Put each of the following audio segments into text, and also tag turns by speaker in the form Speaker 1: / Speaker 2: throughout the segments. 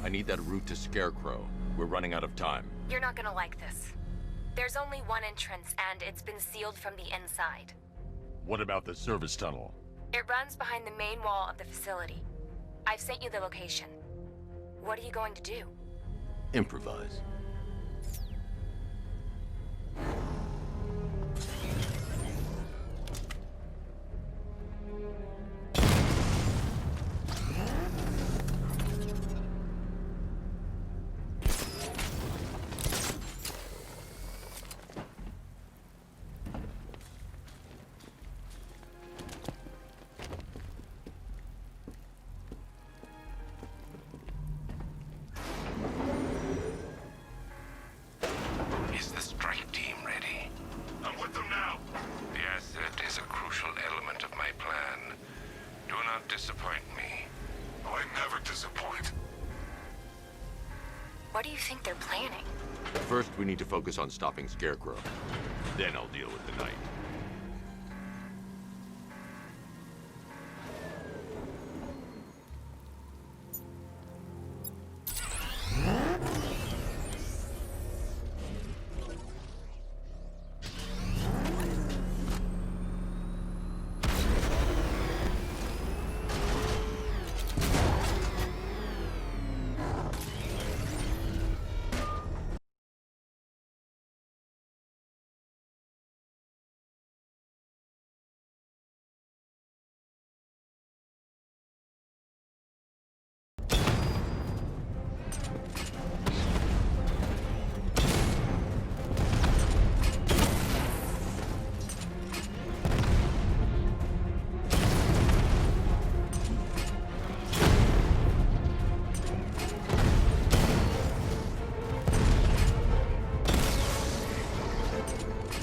Speaker 1: I need that route to Scarecrow. We're running out of time.
Speaker 2: You're not gonna like this. There's only one entrance, and it's been sealed from the inside.
Speaker 1: What about the service tunnel?
Speaker 2: It runs behind the main wall of the facility. I've sent you the location. What are you going to do?
Speaker 1: Improvise.
Speaker 3: Is the strike team ready?
Speaker 4: I'm with them now.
Speaker 3: The asset is a crucial element of my plan. Do not disappoint me.
Speaker 4: I never disappoint.
Speaker 2: What do you think they're planning?
Speaker 1: First, we need to focus on stopping Scarecrow. Then I'll deal with the Knight.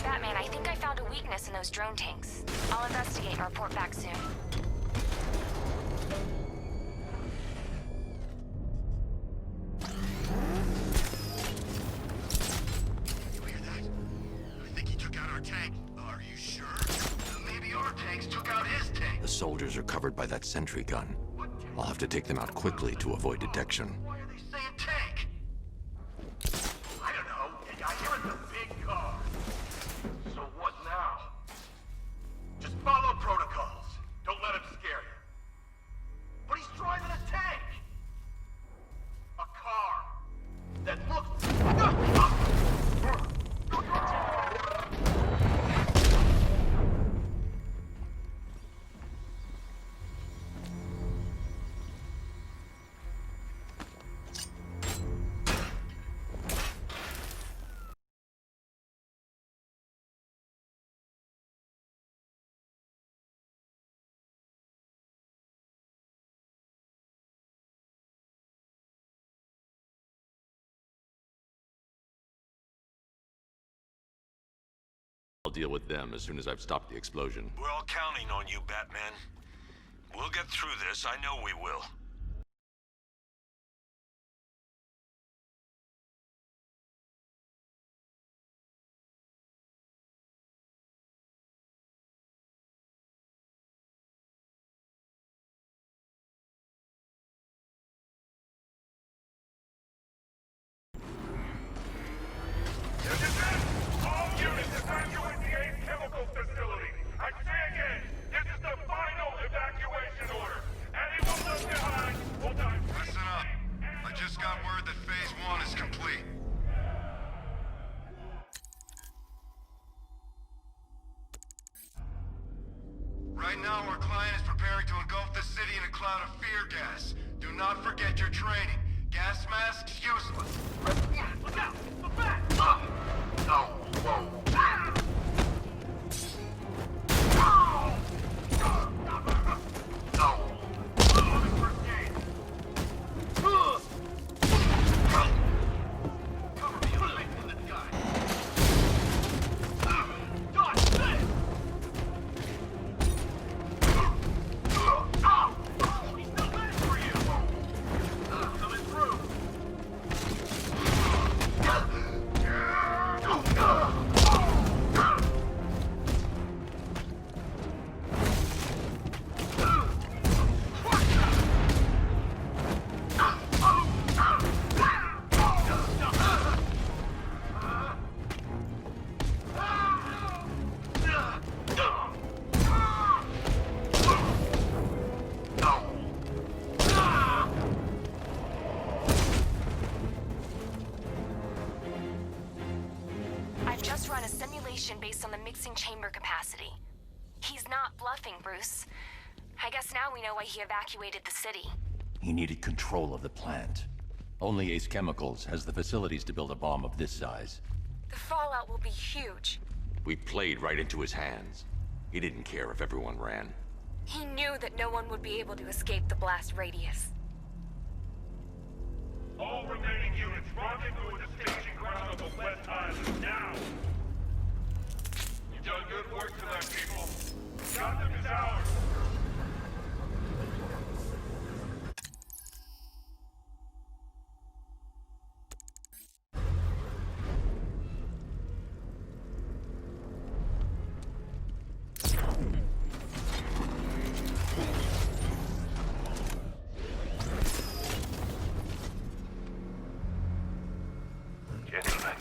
Speaker 2: Batman, I think I found a weakness in those drone tanks. I'll investigate and report back soon.
Speaker 4: You hear that? I think he took out our tank. Are you sure? Maybe our tanks took out his tank.
Speaker 1: The soldiers are covered by that sentry gun. I'll have to take them out quickly to avoid detection.
Speaker 4: Why are they saying tank? I don't know. I hear it's a big car. So what now? Just follow protocols. Don't let him scare you. But he's driving a tank. A car that looks...
Speaker 1: I'll deal with them as soon as I've stopped the explosion.
Speaker 5: We're all counting on you, Batman. We'll get through this, I know we will.
Speaker 4: All units evacuate the ACE chemical facility. I say again, this is the final evacuation order. Anyone left behind will die.
Speaker 6: Listen up. I just got word that Phase 1 is complete. Right now, our client is preparing to engulf the city in a cloud of fear gas. Do not forget your training. Gas masks useless.
Speaker 4: Look out! Look back! No! Whoa! No! First aid. Cover me, I'm making this guy. Dodge this! He's still waiting for you! Coming through!
Speaker 2: just run a simulation based on the mixing chamber capacity. He's not bluffing, Bruce. I guess now we know why he evacuated the city.
Speaker 1: He needed control of the plant. Only Ace Chemicals has the facilities to build a bomb of this size.
Speaker 2: The fallout will be huge.
Speaker 1: We played right into his hands. He didn't care if everyone ran.
Speaker 2: He knew that no one would be able to escape the blast radius.
Speaker 4: All remaining units, rendezvous at the staging ground of the West Island now! You've done good work tonight, people. Gotham is ours!
Speaker 3: Gentlemen,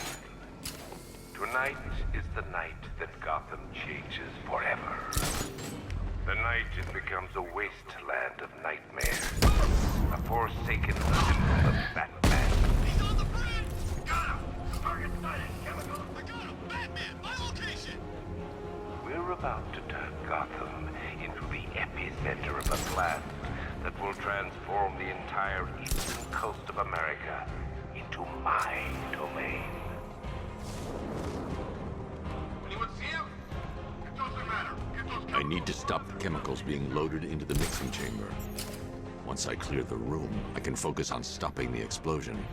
Speaker 3: tonight is the night that Gotham changes forever. The night it becomes a wasteland of nightmares, a forsaken symbol of Batman.
Speaker 6: He's on the bridge! Got him! Target sighted, Chemical! I got him! Batman, my location!
Speaker 3: We're about to turn Gotham into the epicenter of a blast that will transform the entire eastern coast of America into my domain.
Speaker 4: Anyone see him?
Speaker 6: It doesn't matter. Get those
Speaker 1: I need to stop the chemicals being loaded into the mixing chamber. Once I clear the room, I can focus on stopping the explosion.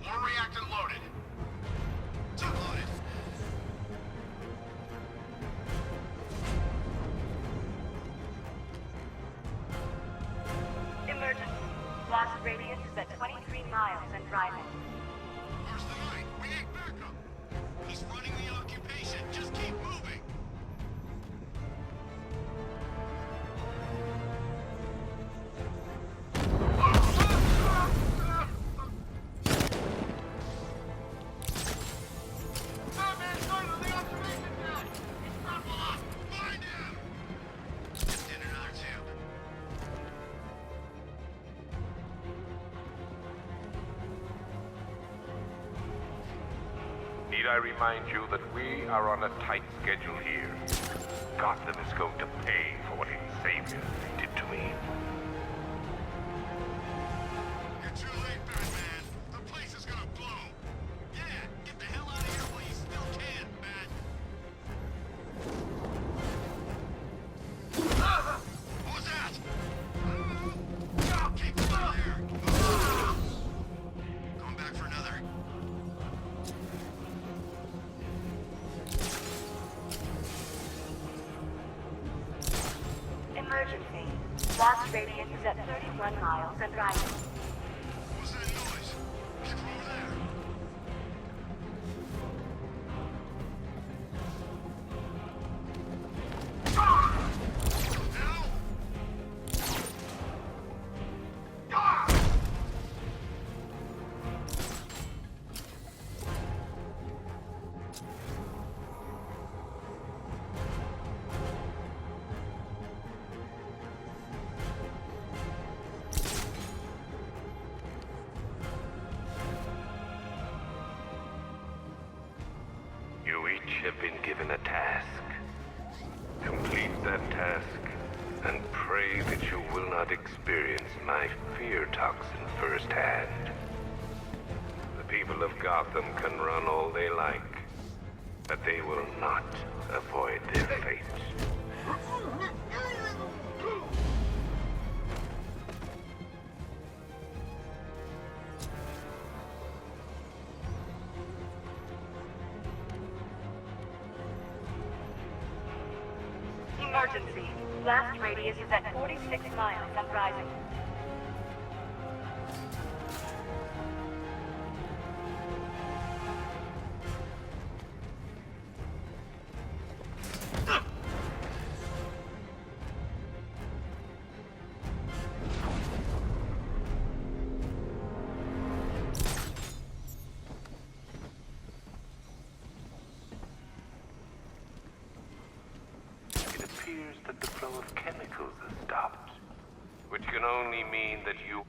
Speaker 6: More reactant loaded. Two loaded.
Speaker 7: Emergency. Blast radius is at 23 miles and rising.
Speaker 6: Where's the night? We need backup. He's running the occupation. Just keep moving.
Speaker 4: Batman, go to the observation deck!
Speaker 6: He's purple up. Find him. Just in another tube.
Speaker 3: Need I remind you that we are on a tight schedule here? Gotham is going to pay for what its savior did to me.
Speaker 6: You're too late, Batman. The place is gonna blow. Yeah, get the hell out of here while you still can, Bat. What was that? Keep still there. Going back for another.
Speaker 7: Emergency. Blast radius is at 31 miles and rising.
Speaker 6: What was that noise? Get from over there. Now?
Speaker 3: You each have been given a task. Complete that task, and pray that you will not experience my fear toxin firsthand. The people of Gotham can run all they like, but they will not avoid their fate.
Speaker 7: Emergency. Blast radius is at 46 miles and rising.
Speaker 3: It appears that the flow of chemicals has stopped, which can only mean that you...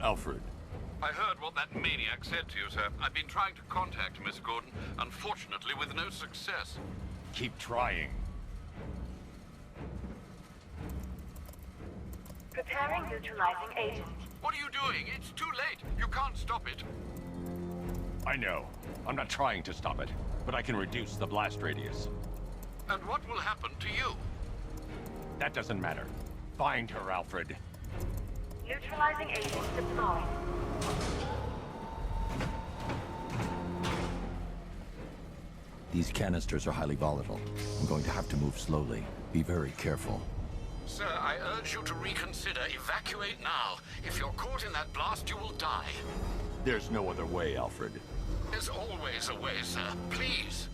Speaker 1: Alfred.
Speaker 8: I heard what that maniac said to you, sir. I've been trying to contact Miss Gordon, unfortunately with no success.
Speaker 9: Keep trying.
Speaker 7: Preparing neutralizing agent.
Speaker 8: What are you doing? It's too late. You can't stop it.
Speaker 9: I know. I'm not trying to stop it, but I can reduce the blast radius.
Speaker 8: And what will happen to you?
Speaker 9: That doesn't matter. Find her, Alfred.
Speaker 7: Neutralizing agent deployed.
Speaker 10: These canisters are highly volatile. I'm going to have to move slowly. Be very careful.
Speaker 8: Sir, I urge you to reconsider. Evacuate now. If you're caught in that blast, you will die.
Speaker 9: There's no other way, Alfred.
Speaker 8: There's always a way, sir. Please.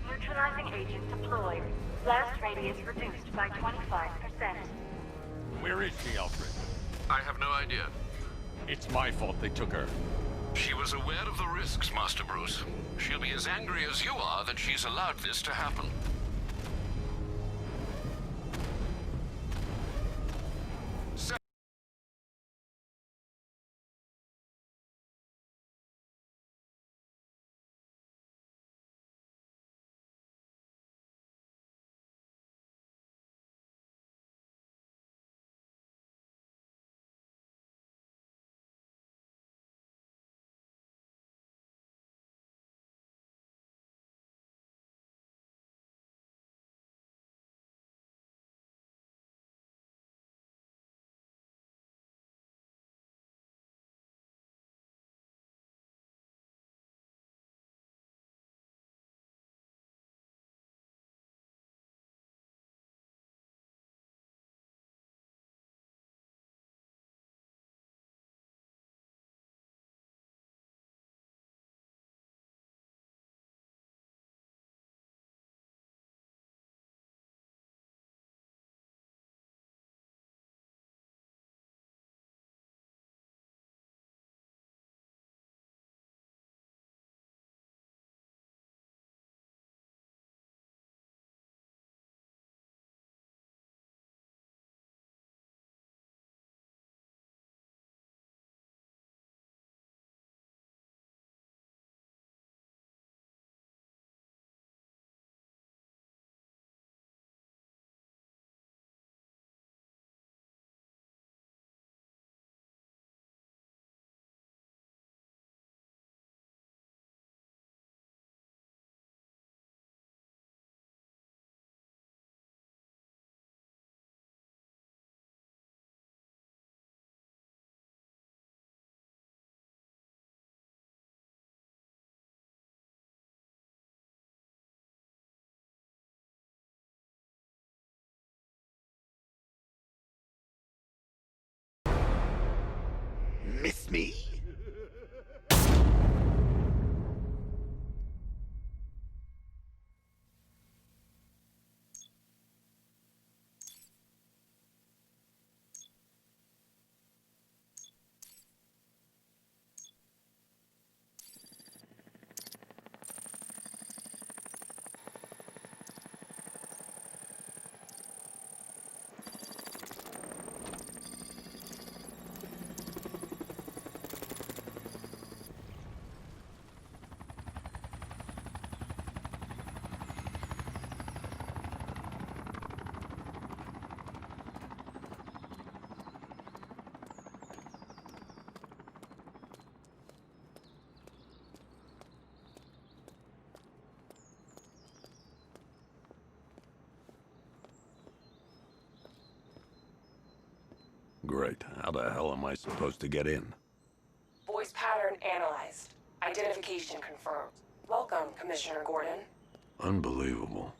Speaker 7: Neutralizing agent deployed. Blast radius reduced by 25%.
Speaker 9: Where is she, Alfred?
Speaker 8: I have no idea.
Speaker 9: It's my fault they took her.
Speaker 8: She was aware of the risks, Master Bruce. She'll be as angry as you are that she's allowed this to happen.
Speaker 4: Miss me?
Speaker 1: Great. How the hell am I supposed to get in?
Speaker 11: Voice pattern analyzed. Identification confirmed. Welcome, Commissioner Gordon.
Speaker 1: Unbelievable.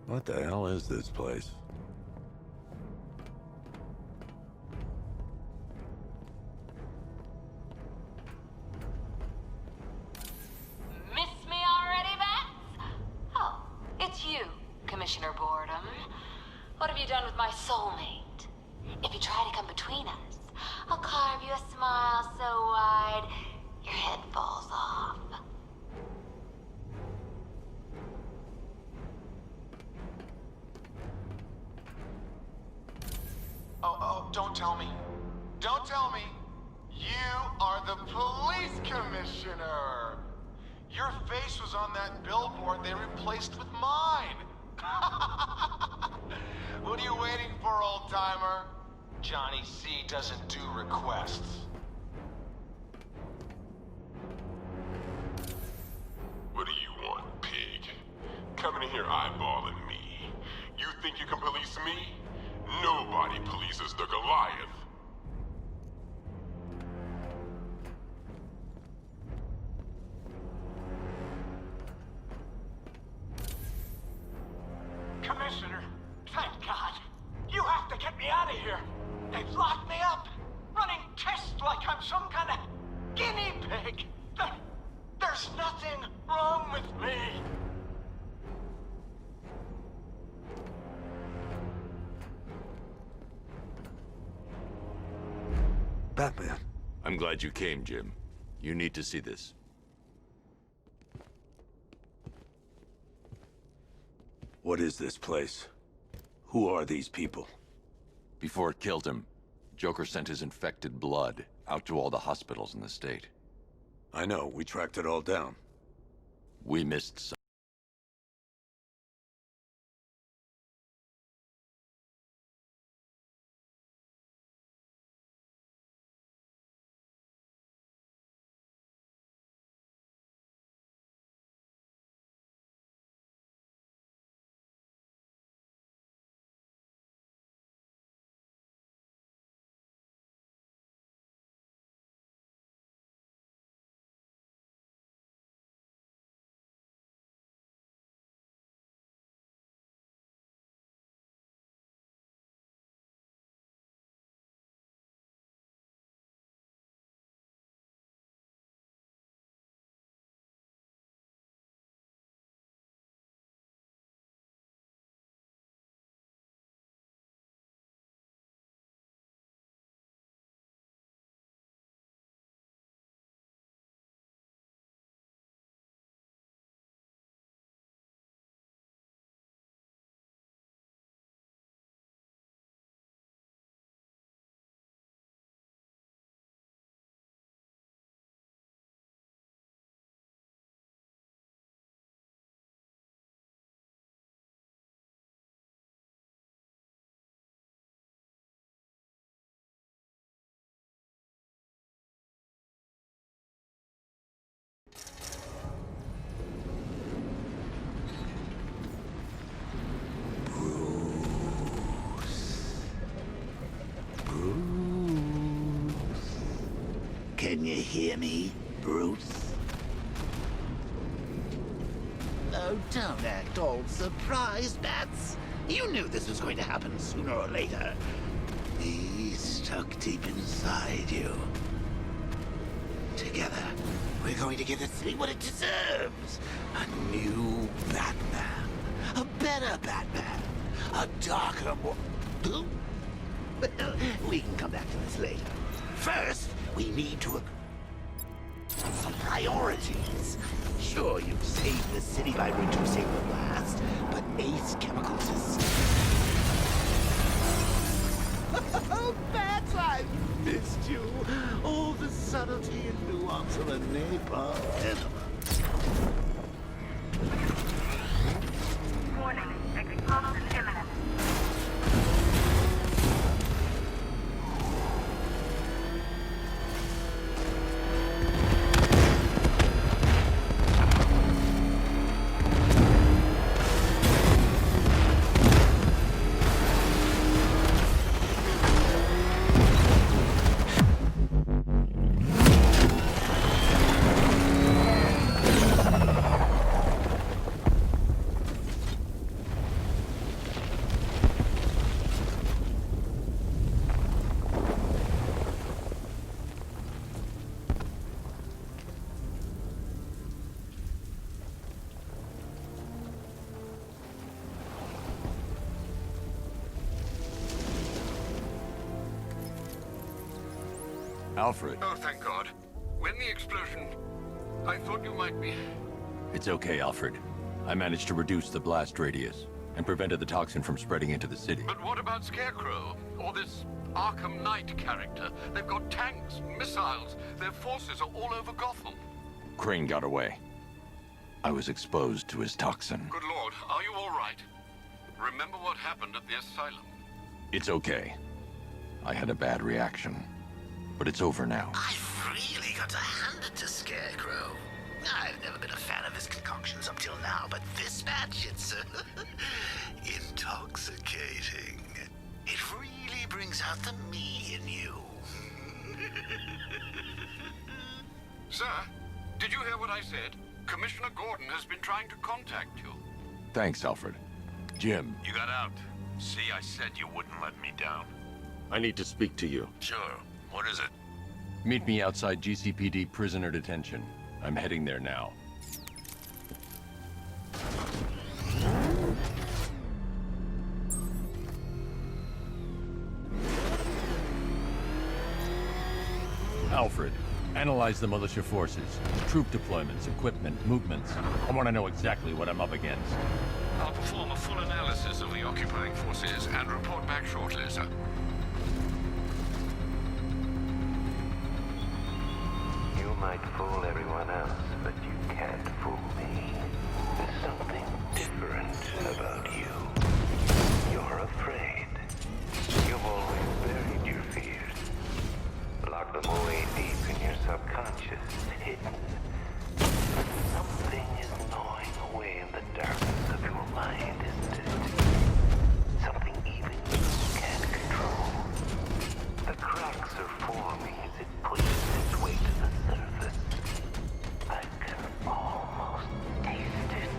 Speaker 12: What the hell is this place?
Speaker 13: Miss me already, Bats? Oh, it's you, Commissioner Boredom. What have you done with my soulmate? If you try to come between us, I'll carve you a smile so wide your head falls off.
Speaker 6: Oh, don't tell me. Don't tell me. You are the police commissioner. Your face was on that billboard they replaced with mine. What are you waiting for, old-timer? Johnny C doesn't do requests.
Speaker 14: What do you want, pig? Coming in here eyeballing me. You think you can police me? Nobody polices the Goliath.
Speaker 4: Commissioner, thank God. You have to get me out of here. They've locked me up, running tests like I'm some kind of guinea pig. There's nothing wrong with me.
Speaker 12: Batman.
Speaker 1: I'm glad you came, Jim. You need to see this.
Speaker 12: What is this place? Who are these people?
Speaker 10: Before it killed him, Joker sent his infected blood out to all the hospitals in the state.
Speaker 12: I know, we tracked it all down.
Speaker 10: We missed some.
Speaker 15: Can you hear me, Bruce? Oh, don't act all surprised, Bats. You knew this was going to happen sooner or later. He's stuck deep inside you. Together, we're going to give the city what it deserves. A new Batman. A better Batman. A darker, more... Well, we can come back to this later. First, we need to... some priorities. Sure, you've saved the city by reducing the blast, but Ace Chemicals is... Oh, Bats, I missed you. All the subtlety and nuance of a napalm enema.
Speaker 7: Warning, explosion imminent.
Speaker 10: Alfred.
Speaker 8: Oh, thank God. When the explosion... I thought you might be...
Speaker 10: It's okay, Alfred. I managed to reduce the blast radius and prevented the toxin from spreading into the city.
Speaker 8: But what about Scarecrow? Or this Arkham Knight character? They've got tanks, missiles. Their forces are all over Gotham.
Speaker 10: Crane got away. I was exposed to his toxin.
Speaker 8: Good Lord, are you all right? Remember what happened at the asylum?
Speaker 10: It's okay. I had a bad reaction. But it's over now.
Speaker 15: I've really got to hand it to Scarecrow. I've never been a fan of his concoctions up till now, but this batch, it's intoxicating. It really brings out the me in you.
Speaker 8: Sir, did you hear what I said? Commissioner Gordon has been trying to contact you.
Speaker 10: Thanks, Alfred. Jim.
Speaker 5: You got out. See, I said you wouldn't let me down.
Speaker 1: I need to speak to you.
Speaker 5: Sure. What is it?
Speaker 10: Meet me outside GCPD prisoner detention. I'm heading there now. Alfred, analyze the militia forces, troop deployments, equipment, movements. I want to know exactly what I'm up against.
Speaker 8: I'll perform a full analysis of the occupying forces and report back shortly, sir.
Speaker 3: You might fool everyone else, but you can't fool me. There's something different about you. You're afraid. You've always buried your fears. Locked them away deep in your subconscious, hidden. But something is gnawing away in the darkness of your mind, isn't it? Something even you can't control. The cracks are forming as it pushes its way to the surface. I can almost taste it.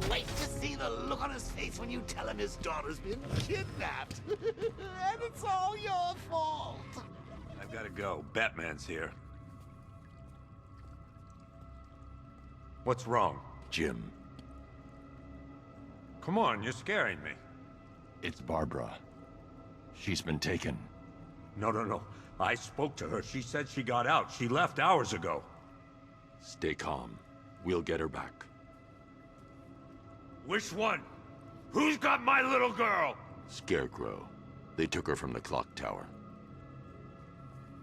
Speaker 15: Wait to see the look on his face when you tell him his daughter's been kidnapped. And it's all your fault.
Speaker 12: I've got to go. Batman's here.
Speaker 9: What's wrong?
Speaker 10: Jim.
Speaker 9: Come on, you're scaring me.
Speaker 10: It's Barbara. She's been taken.
Speaker 9: No. I spoke to her. She said she got out. She left hours ago.
Speaker 1: Stay calm. We'll get her back.
Speaker 9: Which one? Who's got my little girl?
Speaker 1: Scarecrow. They took her from the clock tower.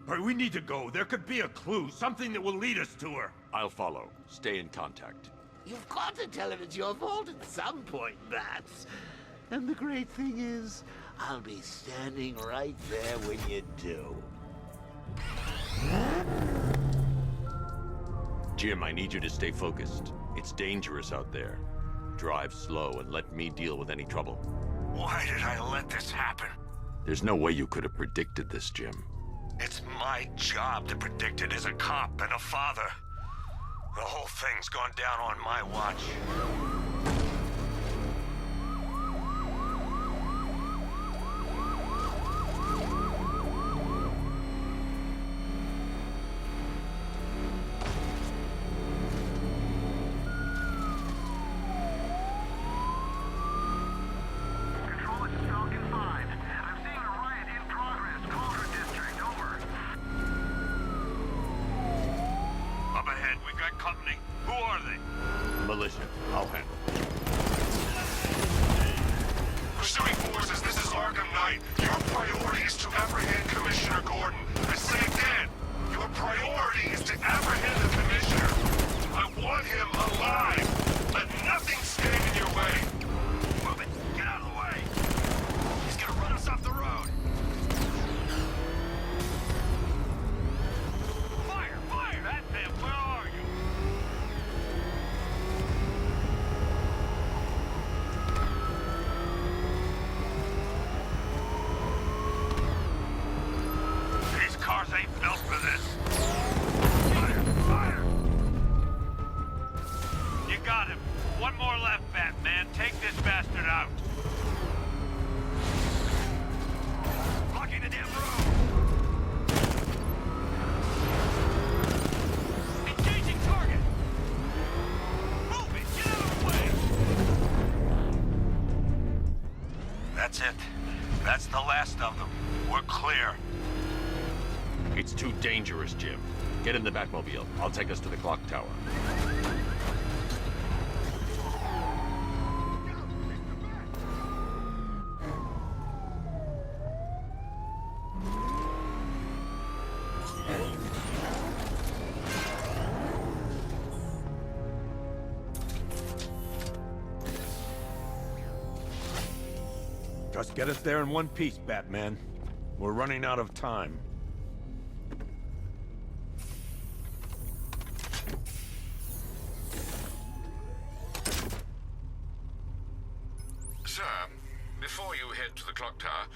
Speaker 9: All right, we need to go. There could be a clue, something that will lead us to her.
Speaker 1: I'll follow. Stay in contact.
Speaker 15: You've got to tell him it's your fault at some point, Bats. And the great thing is, I'll be standing right there when you do.
Speaker 1: Jim, I need you to stay focused. It's dangerous out there. Drive slow and let me deal with any trouble.
Speaker 5: Why did I let this happen?
Speaker 1: There's no way you could have predicted this, Jim.
Speaker 5: It's my job to predict it as a cop and a father. The whole thing's gone down on my watch.
Speaker 10: Militia. I'll handle it.
Speaker 14: Pursuing forces, this is Arkham Knight. Your priority is to apprehend Commissioner Gordon. I say again, your priority is to apprehend the Commissioner. I want him alive. Let nothing stand in your way. Move it. Get out of the way. He's gonna run us off the road.
Speaker 9: Fire! Fire! That's him! Where are you?
Speaker 10: It's too dangerous, Jim. Get in the Batmobile. I'll take us to the clock tower.
Speaker 12: Just get us there in one piece, Batman. We're running out of time.
Speaker 8: Sir, before you head to the clock tower,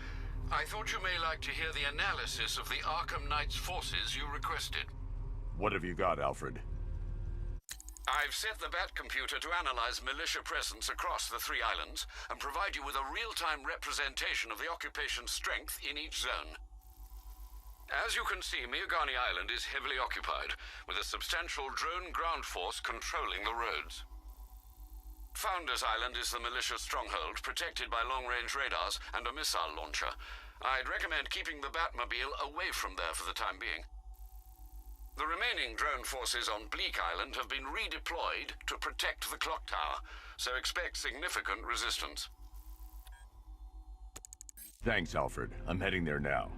Speaker 8: I thought you may like to hear the analysis of the Arkham Knight's forces you requested.
Speaker 10: What have you got, Alfred?
Speaker 8: I've set the Bat computer to analyze militia presence across the 3 islands and provide you with a real-time representation of the occupation's strength in each zone. As you can see, Miagani Island is heavily occupied, with a substantial drone ground force controlling the roads. Founders Island is the militia stronghold, protected by long-range radars and a missile launcher. I'd recommend keeping the Batmobile away from there for the time being. The remaining drone forces on Bleak Island have been redeployed to protect the clock tower, so expect significant resistance.
Speaker 10: Thanks, Alfred. I'm heading there now.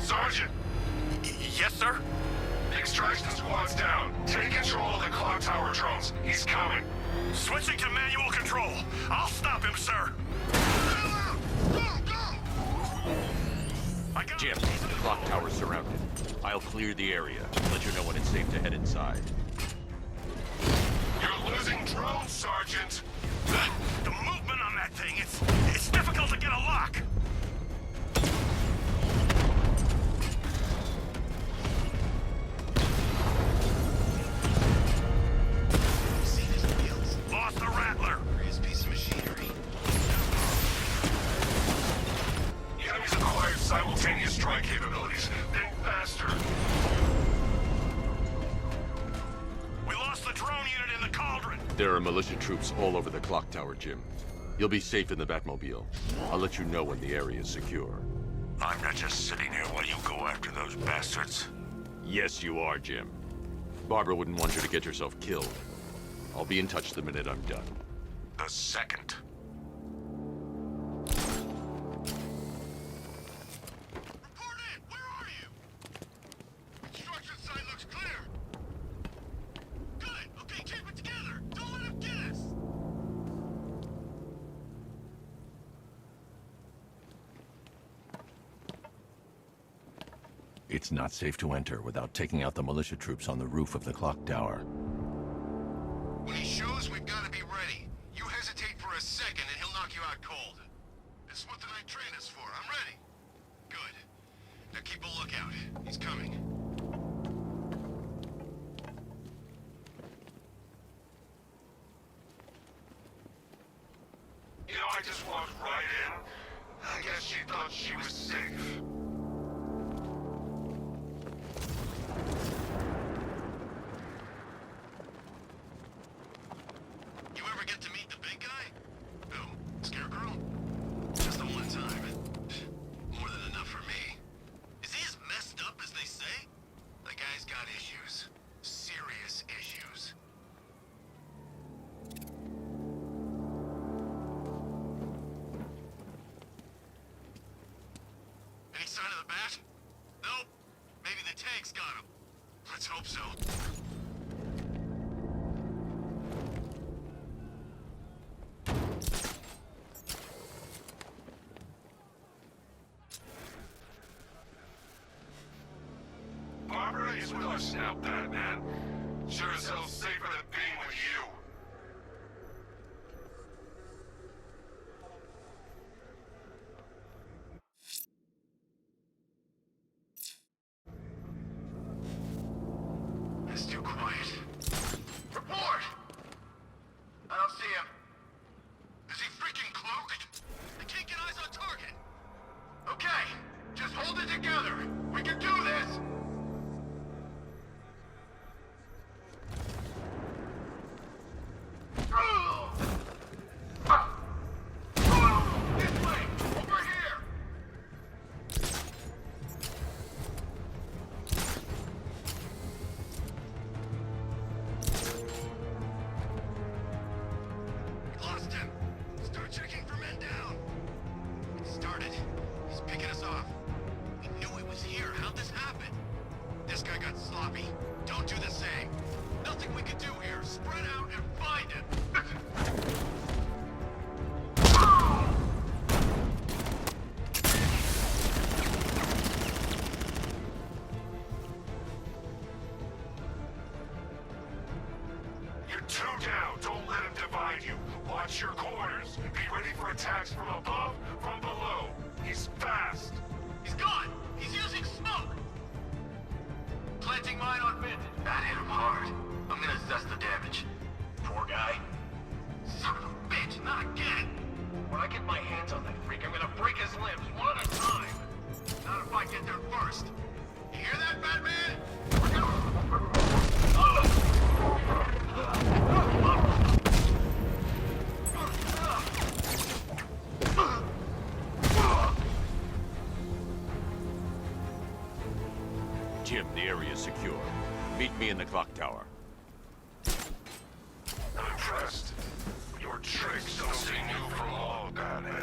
Speaker 14: Sergeant!
Speaker 5: Yes, sir?
Speaker 14: The extraction squad's down. Take control of the clock tower drones. He's coming.
Speaker 5: Switching to manual control. I'll stop him, sir.
Speaker 10: Jim, the clock tower's surrounded. I'll clear the area. Let you know when it's safe to head inside.
Speaker 14: You're losing drones, Sergeant!
Speaker 5: The movement on that thing, it's difficult to get a lock. Lost the Rattler.
Speaker 14: His piece of machinery. The enemy's acquired simultaneous strike capabilities. Think faster.
Speaker 5: We lost the drone unit in the cauldron.
Speaker 1: There are militia troops all over the clock tower, Jim. You'll be safe in the Batmobile. I'll let you know when the area is secure.
Speaker 5: I'm not just sitting here while you go after those bastards.
Speaker 1: Yes, you are, Jim. Barbara wouldn't want you to get yourself killed. I'll be in touch the minute I'm done.
Speaker 5: The second.
Speaker 14: Report in! Where are you? Construction site looks clear. Good! Okay, keep it together! Don't let him get us!
Speaker 10: It's not safe to enter without taking out the militia troops on the roof of the clock tower.
Speaker 14: When he shows, we've got to be ready. You hesitate for a second and he'll knock you out cold. This is what the night train is for. I'm ready. Good. Now keep a lookout. He's coming. You know, I just walked right in. I guess she thought she was safe. You ever get to meet the big guy? Who? Scarecrow? Just the one time. More than enough for me. Is he as messed up as they say? The guy's got issues. Serious issues. Any sign of the bat? Nope. Maybe the tank's got him. Let's hope so. Barbara is with us now, Batman. Sure as hell safer than being with you. It's too quiet. Report! I don't see him. Is he freaking cloaked? I can't get eyes on target. Okay, just hold it together. We can do this. for attacks from above, from below. He's fast.
Speaker 4: He's gone! He's using smoke! Planting mine on Vintage. That hit him hard. I'm gonna assess the damage. Poor guy. Son of a bitch, not again! When I get my hands on that freak, I'm gonna break his limbs one at a time. Not if I get there first. You hear that, Batman? We're gonna...
Speaker 10: Jim, the area is secure. Meet me in the clock tower.
Speaker 14: I'm impressed. Your tricks don't seem new from all, Batman.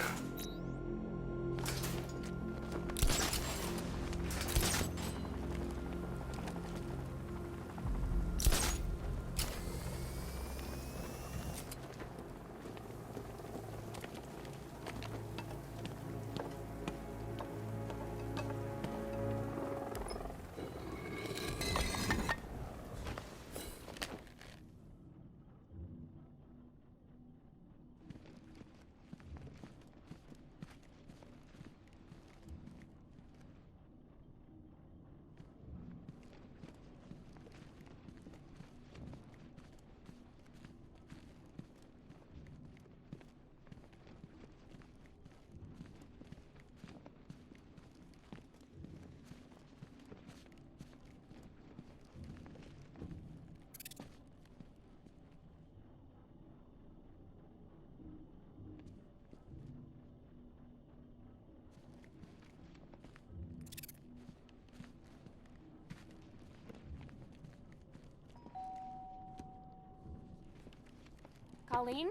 Speaker 2: Colleen?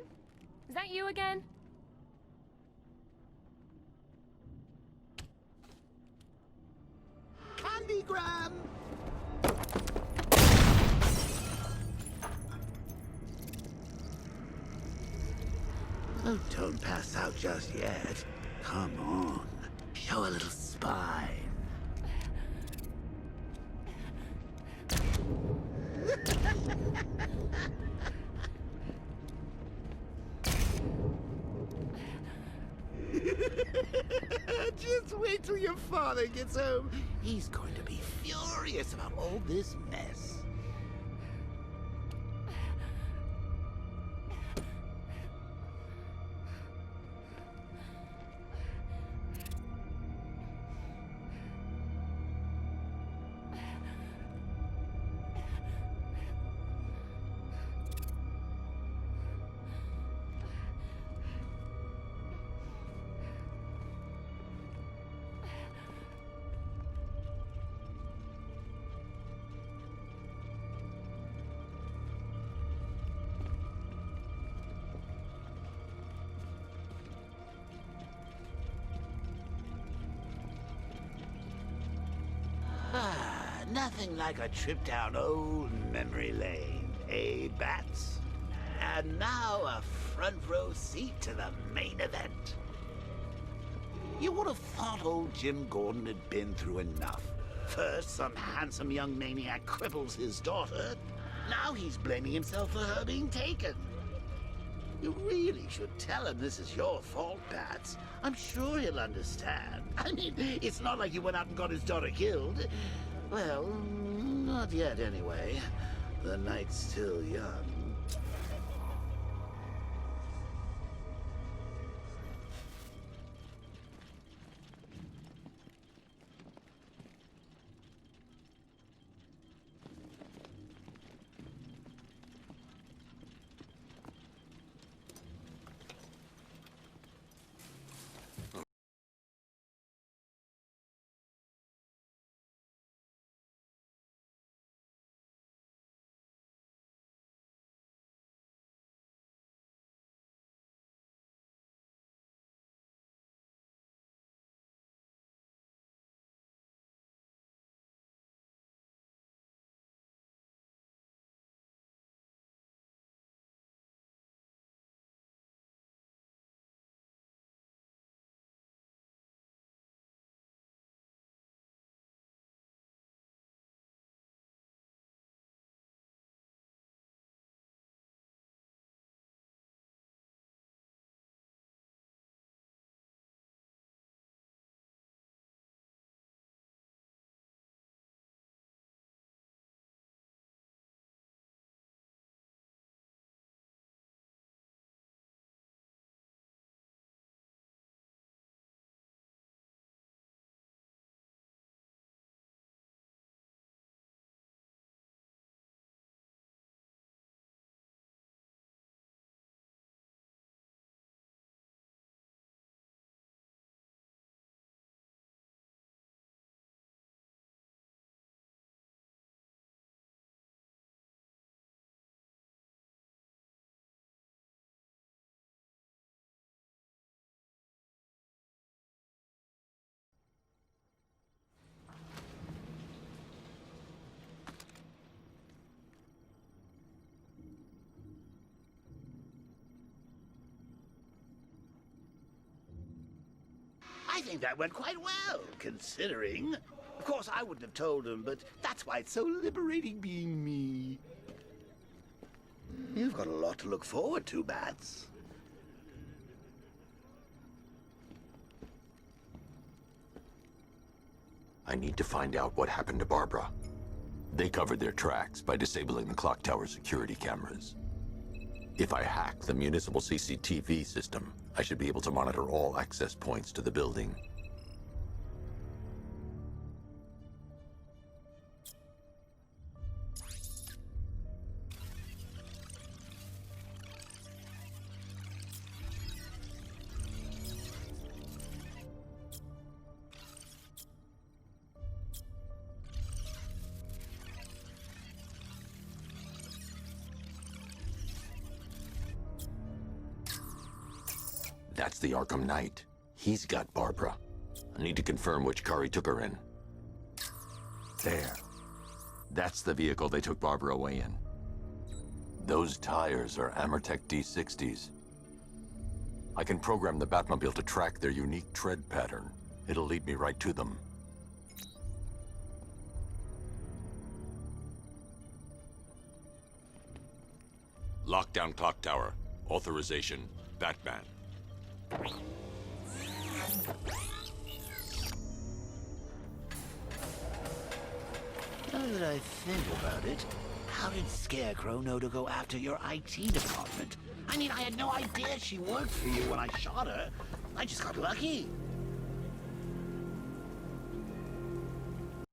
Speaker 2: Is that you again?
Speaker 15: Candygram! Oh, don't pass out just yet. Come on. Show a little spine. Just wait till your father gets home. He's going to be furious about all this mess. Nothing like a trip down old memory lane, eh, Bats? And now a front row seat to the main event. You would have thought old Jim Gordon had been through enough. First, some handsome young maniac cripples his daughter. Now he's blaming himself for her being taken. You really should tell him this is your fault, Bats. I'm sure he'll understand. I mean, it's not like you went out and got his daughter killed. Well, not yet anyway. The night's still young. think that went quite well, considering. Of course, I wouldn't have told him, but that's why it's so liberating being me. You've got a lot to look forward to, Bats.
Speaker 1: I need to find out what happened to Barbara. They covered their tracks by disabling the clock tower security cameras. If I hack the municipal CCTV system, I should be able to monitor all access points to the building. That's the Arkham Knight. He's got Barbara. I need to confirm which car he took her in. There. That's the vehicle they took Barbara away in. Those tires are Amertech D60s. I can program the Batmobile to track their unique tread pattern. It'll lead me right to them.
Speaker 9: Lockdown clock tower. Authorization, Batman.
Speaker 15: Now that I think about it, how did Scarecrow know to go after your IT department? I mean, I had no idea she worked for you when I shot her. I just got lucky.